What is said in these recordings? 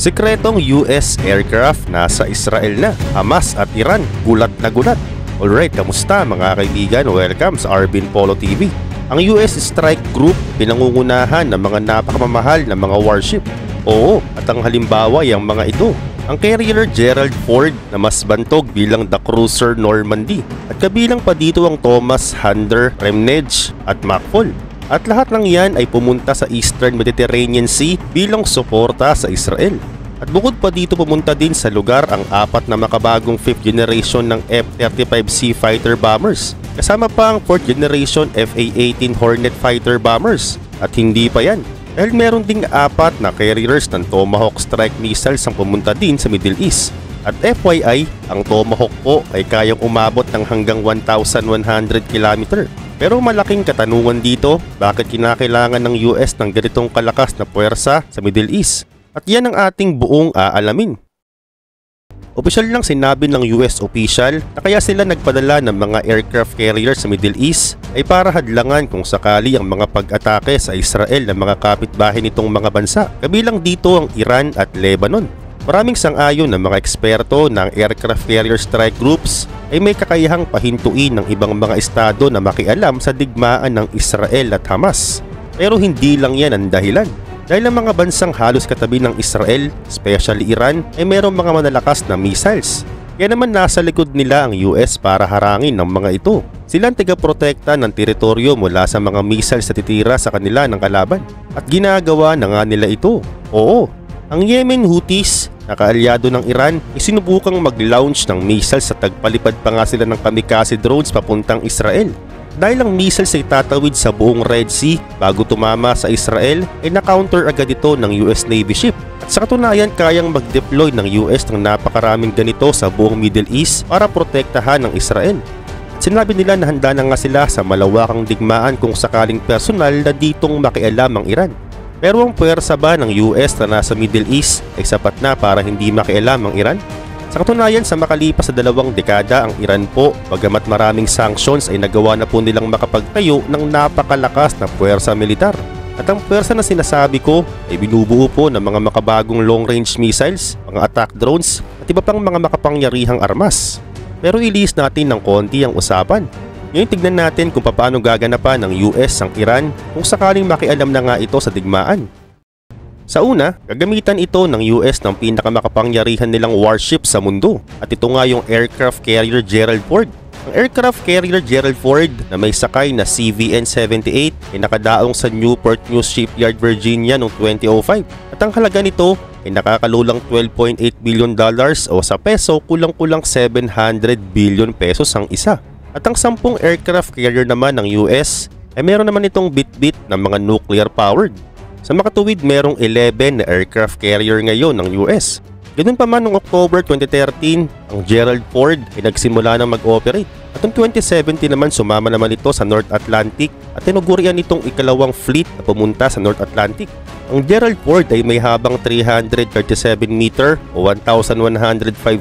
Sikretong US aircraft nasa Israel na, Hamas at Iran, gulat na gulat. Alright, kamusta mga kaibigan? Welcome sa Arbin Polo TV. Ang US Strike Group pinangungunahan ng mga napakamamahal na mga warship. Oo, at ang halimbawa ay ang mga ito. Ang carrier Gerald Ford na mas bantog bilang the cruiser Normandy. At kabilang pa dito ang Thomas Hunter Remnage at Macfall. At lahat ng yan ay pumunta sa Eastern Mediterranean Sea bilang suporta sa Israel. At bukod pa dito pumunta din sa lugar ang 4 na makabagong 5th generation ng F-35C fighter bombers. Kasama pa ang 4th generation FA-18 Hornet fighter bombers. At hindi pa yan, dahil meron ding 4 na carriers ng Tomahawk strike missiles ang pumunta din sa Middle East. At FYI, ang Tomahawk po ay kayang umabot ng hanggang 1,100 km. Pero malaking katanungan dito, bakit kinakailangan ng US ng ganitong kalakas na puwersa sa Middle East? At yan ang ating buong aalamin. Opisyal lang sinabi ng US official na kaya sila nagpadala ng mga aircraft carrier sa Middle East ay para hadlangan kung sakali ang mga pag-atake sa Israel ng mga kapitbahay nitong mga bansa. Kabilang dito ang Iran at Lebanon. Maraming sang-ayon ng mga eksperto ng aircraft carrier strike groups ay may kakayahang pahintuin ng ibang mga estado na makialam sa digmaan ng Israel at Hamas. Pero hindi lang yan ang dahilan. Dahil ang mga bansang halos katabi ng Israel, especially Iran, ay mayroong mga malalakas na missiles. Kaya naman nasa likod nila ang US para harangin ng mga ito. Silang tiga-protekta ng teritoryo mula sa mga missiles na titira sa kanila ng kalaban. At ginagawa na nga nila ito. Oo, ang Yemen Houthis, na kaalyado ng Iran, isinubukang mag-launch ng missiles sa tagpalipad pa nga sila ng kamikaze drones papuntang Israel. Dahil ang missiles ay tatawid sa buong Red Sea bago tumama sa Israel, ay na-counter agad ito ng US Navy ship. At sa katunayan, kayang mag-deploy ng US ng napakaraming ganito sa buong Middle East para protektahan ng Israel. At sinabi nila na handa na nga sila sa malawakang digmaan kung sakaling personal na ditong makialam ang Iran. Pero ang puwersa ba ng US na nasa Middle East ay sapat na para hindi makialam ang Iran? Sa katunayan, sa makalipas sa 2 dekada, ang Iran po, bagamat maraming sanctions, ay nagawa na po nilang makapagtayo ng napakalakas na puwersa militar. At ang puwersa na sinasabi ko ay binubuo po ng mga makabagong long-range missiles, mga attack drones, at iba pang mga makapangyarihang armas. Pero ilis natin ng konti ang usapan. Ngayon tignan natin kung paano gaganapan ng US ang Iran kung sakaling makialam na nga ito sa digmaan. Sa una, gagamitan ito ng US ng pinakamakapangyarihan nilang warship sa mundo. At ito nga yung aircraft carrier Gerald Ford. Ang aircraft carrier Gerald Ford na may sakay na CVN-78 ay nakadaong sa Newport News Shipyard, Virginia noong 2005. At ang halaga nito ay nakakalulang $12.8 billion o sa peso kulang-kulang 700 billion pesos ang isa. At ang 10 aircraft carrier naman ng US ay meron naman itong bit-bit ng mga nuclear-powered. Sa makatuwid, merong 11 na aircraft carrier ngayon ng US. Ganun pa man noong October 2013, ang Gerald Ford ay nagsimula na mag-operate. At noong 2017 naman sumama naman ito sa North Atlantic at tinugurian itong ikalawang fleet na pumunta sa North Atlantic. Ang Gerald Ford ay may habang 337 meter o 1,105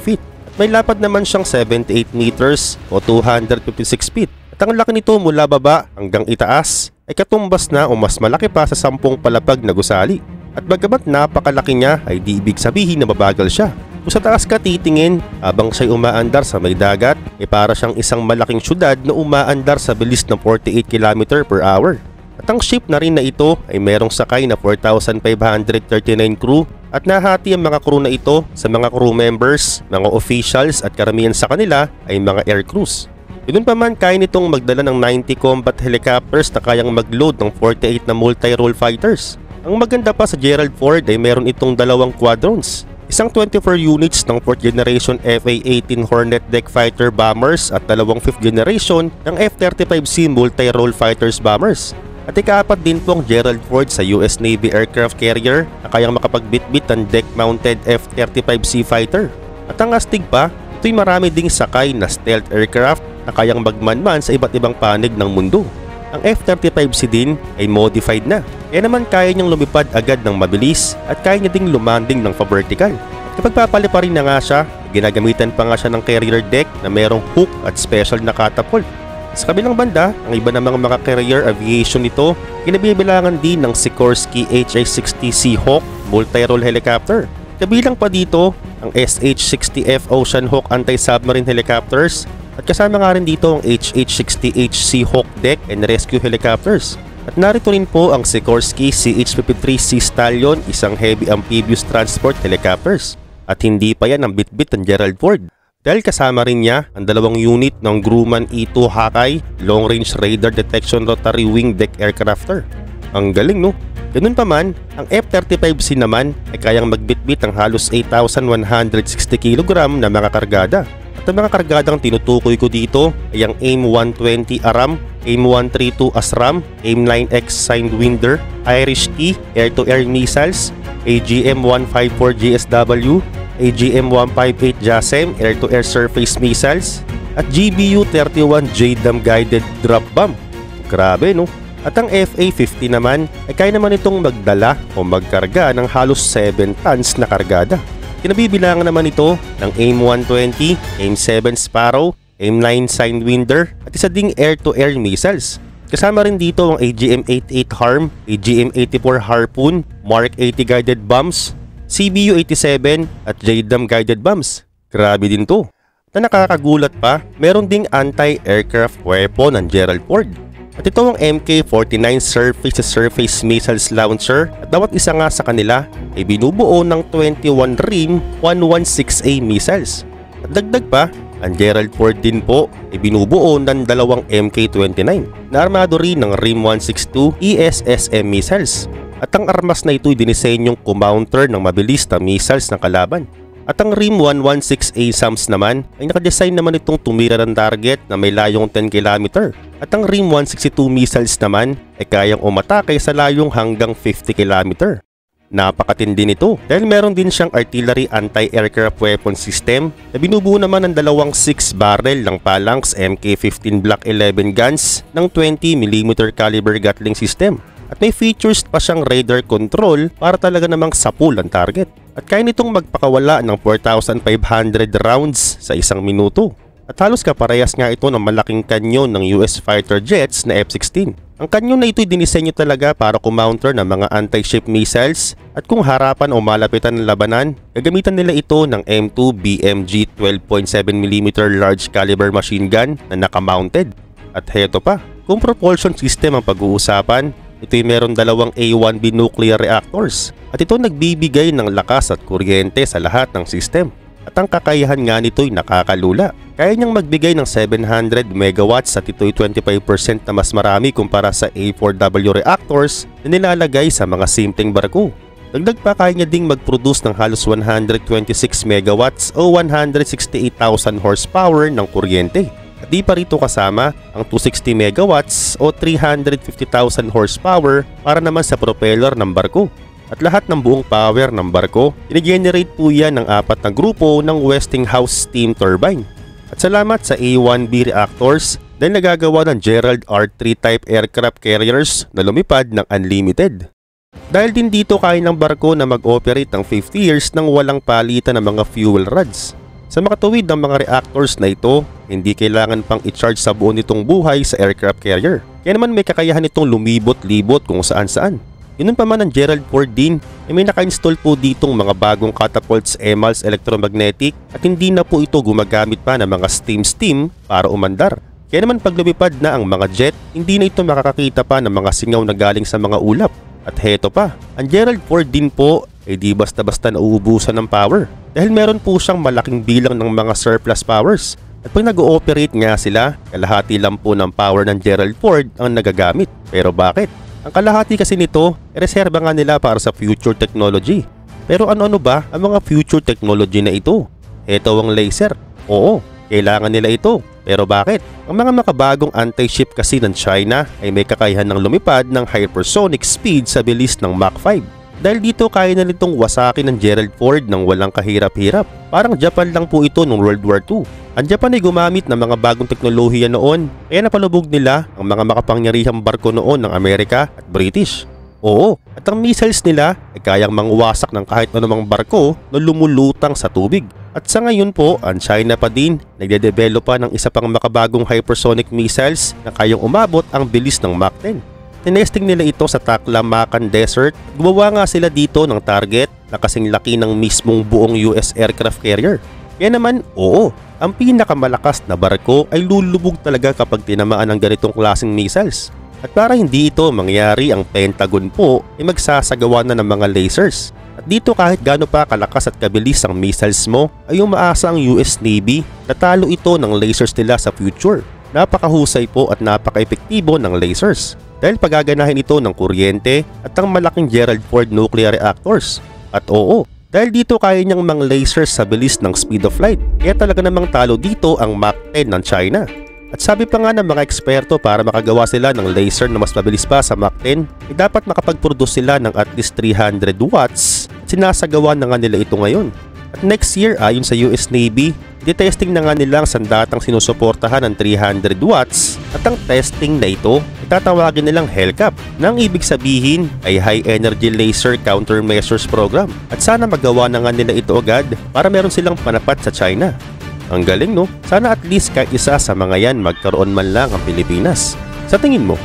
feet. May lapad naman siyang 78 meters o 256 feet. At ang laki nito mula baba hanggang itaas ay katumbas na o mas malaki pa sa 10 palapag na gusali. At bagamat napakalaki niya ay di ibig sabihin na mabagal siya. Kung sa taas ka titingin habang siya'y umaandar sa may dagat ay para siyang isang malaking syudad na umaandar sa bilis ng 48 km per hour. At ang ship na rin na ito ay merong sakay na 4,539 crew. At nahati ang mga crew na ito sa mga crew members, mga officials at karamihan sa kanila ay mga air crews. Yun pa man, kaya nitong magdala ng 90 combat helicopters na kayang mag-load ng 48 na multi-role fighters. Ang maganda pa sa Gerald Ford ay meron itong 2 quadrants. Isang 24 units ng 4th generation FA-18 Hornet deck fighter bombers at 2 5th generation ng F-35C multi-role fighters bombers. At ika-4 din po ang Gerald Ford sa US Navy aircraft carrier na kayang makapagbitbit ng deck-mounted F-35C fighter. At ang astig pa, ito'y marami ding sakay na stealth aircraft na kayang magmanman sa iba't ibang panig ng mundo. Ang F-35C din ay modified na, kaya naman kaya niyang lumipad agad ng mabilis at kaya niya ding lumanding ng pa-vertical. At kapag papali pa rin na nga siya, ginagamitan pa nga siya ng carrier deck na merong hook at special na catapult. Sa kabilang banda, ang iba namang mga carrier aviation nito, kinabibilangan din ng Sikorsky HI-60 Seahawk multi-role helicopter. Kabilang pa dito ang SH-60F Ocean Hawk anti-submarine helicopters at kasama nga rin dito ang HH-60H Seahawk deck and rescue helicopters. At narito rin po ang Sikorsky CH-53 Sea Stallion, isang heavy amphibious transport helicopters. At hindi pa yan ang bitbit ng Gerald Ford, dahil kasama rin niya ang 2 unit ng Grumman E-2 Hawkeye Long Range Radar Detection Rotary Wing Deck Aircrafter. Ang galing, no? Ganun pa man, ang F-35C naman ay kayang magbitbit ang halos 8,160 kg na mga kargada. At ang mga kargadang tinutukoy ko dito ay ang AIM-120 ARAM, AIM-132 ASRAM, AIM-9X Sidewinder, Irish T air-to-air missiles, AGM-154 GSW, AGM-158 JASSM air-to-air surface missiles, at GBU-31 JDAM guided drop bomb. Grabe, no? At ang FA-50 naman ay kaya naman itong magdala o magkarga ng halos 7 tons na kargada. Kinabibilangan naman ito ng AIM-120, AIM-7 Sparrow, AIM-9 Sidewinder at isa ding air-to-air missiles. Kasama rin dito ang AGM-88 HARM, AGM-84 Harpoon, Mark 80 guided bombs, CBU-87 at JDAM guided bombs. Grabe din to. Na nakakagulat pa, meron ding anti-aircraft weapon ng Gerald Ford. At ito ang MK-49 surface-to-surface missiles launcher at bawat isa nga sa kanila ay binubuo ng 21 RIM 116A missiles. At dagdag pa, ang Gerald Ford din po ay binubuo ng 2 MK-29 na armado rin ng RIM 162 ESSM missiles. At ang armas na ito ay dinisenyong kumounter ng mabilis na missiles ng kalaban. At ang RIM 116A SAMs naman ay nakadesign naman itong tumira ng target na may layong 10 km. At ang RIM 162 missiles naman ay kayang umatake sa layong hanggang 50 km. Napakatindi nito dahil meron din siyang artillery anti-aircraft weapon system na binubuo naman ng 2 6-barrel ng Phalanx MK-15 Block 11 guns ng 20mm caliber Gatling system. At may features pa siyang radar control para talaga namang sapul ang target. At kaya nitong magpakawala ng 4,500 rounds sa isang minuto. At halos kaparehas nga ito ng malaking kanyon ng US fighter jets na F-16. Ang kanyon na ito ay dinisenyo talaga para kumounter ng mga anti-ship missiles at kung harapan o malapitan ng labanan, gagamitan nila ito ng M2 BMG 12.7mm large caliber machine gun na naka-mounted. At heto pa, kung propulsion system ang pag-uusapan, ito'y meron 2 A1B nuclear reactors at ito nagbibigay ng lakas at kuryente sa lahat ng system. At ang kakayahan nga nito'y nakakalula. Kaya niyang magbigay ng 700 megawatts at ito'y 25% na mas marami kumpara sa A4W reactors na nilalagay sa mga simpleng barko. Dagdag pa, kaya niya ding mag-produce ng halos 126 megawatts o 168,000 horsepower ng kuryente. At di pa rito kasama ang 260 megawatts o 350,000 horsepower para naman sa propeller ng barko. At lahat ng buong power ng barko, i-generate po yan ng 4 na grupo ng Westinghouse steam turbine. At salamat sa A1B reactors dahil nagagawa ng Gerald R3 type aircraft carriers na lumipad ng unlimited. Dahil din dito kaya ng barko na mag-operate ng 50 years nang walang palitan ng mga fuel rods. Sa makatuwid ng mga reactors na ito, hindi kailangan pang i-charge sa buo nitong buhay sa aircraft carrier. Kaya naman may kakayahan itong lumibot-libot kung saan-saan. Yun pa man ang Gerald Ford din, may naka-install po ditong mga bagong catapults EMALS electromagnetic at hindi na po ito gumagamit pa ng mga steam para umandar. Kaya naman pag lumipad na ang mga jet, hindi na ito makakakita pa ng mga singaw na galing sa mga ulap. At heto pa, ang Gerald Ford din po ay di basta-basta nauubusan ng power dahil meron po siyang malaking bilang ng mga surplus powers. At pag nag-ooperate nga sila, kalahati lang po ng power ng Gerald Ford ang nagagamit. Pero bakit? Ang kalahati kasi nito, reserba nga nila para sa future technology. Pero ano-ano ba ang mga future technology na ito? Ito ang laser. Oo, kailangan nila ito. Pero bakit? Ang mga makabagong anti-ship kasi ng China ay may kakayahan ng lumipad ng hypersonic speed sa bilis ng Mach 5. Dahil dito kaya na nitong wasakin ng Gerald Ford ng walang kahirap-hirap. Parang Japan lang po ito noong World War II. Ang Japan ay gumamit ng mga bagong teknolohiya noon, kaya napalubog nila ang mga makapangyarihang barko noon ng Amerika at British. Oo, at ang missiles nila ay kayang mangwasak ng kahit anumang barko na lumulutang sa tubig. At sa ngayon po, ang China pa din nagde-develop pa ng isa pang makabagong hypersonic missiles na kayang umabot ang bilis ng Mach 10. Tinesting nila ito sa Taklamakan Desert. Gumawa nga sila dito ng target na kasing laki ng mismong buong US aircraft carrier. Kaya naman, oo, ang pinakamalakas na barko ay lulubog talaga kapag tinamaan ng ganitong klaseng missiles. At para hindi ito mangyari, ang Pentagon po ay magsasagawa na ng mga lasers. At dito kahit gaano pa kalakas at kabilis ang missiles mo ay umaasa ang US Navy na talo ito ng lasers nila sa future. Napakahusay po at napaka-epektibo ng lasers dahil pagaganahin ito ng kuryente at ang malaking Gerald Ford nuclear reactors. At oo, dahil dito kaya niyang mang lasers sa bilis ng speed of light, kaya talaga namang talo dito ang Mach 10 ng China. At sabi pa nga ng mga eksperto, para makagawa sila ng laser na mas mabilis pa sa Mach 10, ay dapat makapag-produce sila ng at least 300 watts. Sinasagawa na nga nila ito ngayon. At next year, ayon sa US Navy, detesting na nga nila ang sandatang sinusuportahan ng 300 watts at ang testing na ito itatawagin nilang HELCAP na ang ibig sabihin ay High Energy Laser Countermeasures Program. At sana magawa na nga nila ito agad para meron silang panapat sa China. Ang galing no? Sana at least kahit isa sa mga yan magkaroon man lang ang Pilipinas. Sa tingin mo,